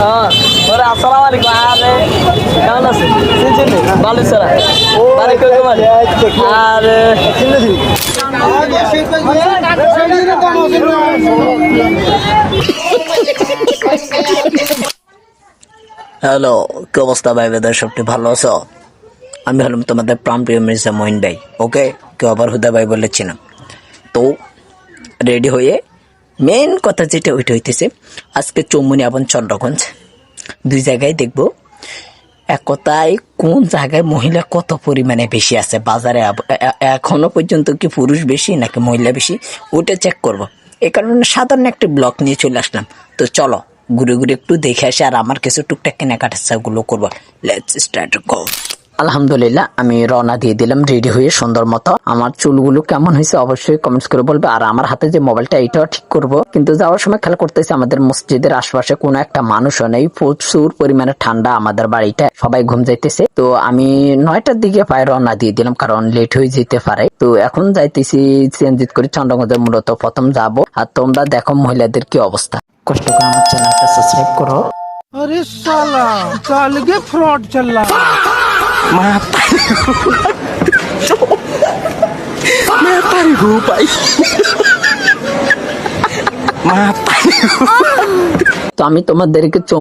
ওরে আসসালামু আলাইকুম। আরে কেমন আছেন? চিনছেন ভালো স্যার। বাড়ি কই তোমার? আরে হ্যালো, কি অবস্থা ভাই? বেদার সবটি ভালো আছো? আমি হলাম তোমাদের প্রাণপ্রিয় মির্জা মঈন ভাই। ওকে, কেউ আবার হুদা ভাই বলেছি না। তো রেডি হয়ে মেন কথা যেটা ওইটা হইতেছে, আজকে চৌমনি এবং চন্দ্রগঞ্জ দুই জায়গায় দেখবো এক কথায় কোন জায়গায় মহিলা কত পরিমাণে বেশি আছে বাজারে। এখনো পর্যন্ত কি পুরুষ বেশি নাকি মহিলা বেশি, ওটা চেক করব। এই কারণে সাধারণ একটা ব্লগ নিয়ে চলে আসলাম। তো চলো ঘুরে ঘুরে একটু দেখে আসি, আর আমার কিছু টুকটাক কেনাকাটা গুলো করবো। লেটস স্টার্ট গো। আলহামদুলিল্লাহ, আমি রওনা দিয়ে দিলাম রেডি হয়ে সুন্দর মতো। আমার চুলগুলো কেমন হয়েছে অবশ্যই কমেন্টস করে বলবে। আর আমার হাতে যে মোবাইলটা, এটাও ঠিক করব। কিন্তু যাওয়ার সময় খেয়াল করতেছি আমাদের মসজিদের আশপাশে কোনো একটা মানুষও নেই, প্রচুর পরিমাণে ঠান্ডা আমাদের বাড়িটা, সবাই ঘুম যাইতেছে। তো আমি 9টার দিকে প্রায় রওনা দিয়ে দিলাম, কারণ লেট হয়ে যেতে পারে। তো এখন যাইতেছি সিএনজিত করে চন্দ্রগঞ্জে, মূলত প্রথম যাব। আর তোমরা দেখো মহিলাদের কি অবস্থা। কষ্ট করে আমার চ্যানেলটা সাবস্ক্রাইব করো। अरे साला साल के फ्रॉड चल रहा है। তো আমি তোমাদেরকে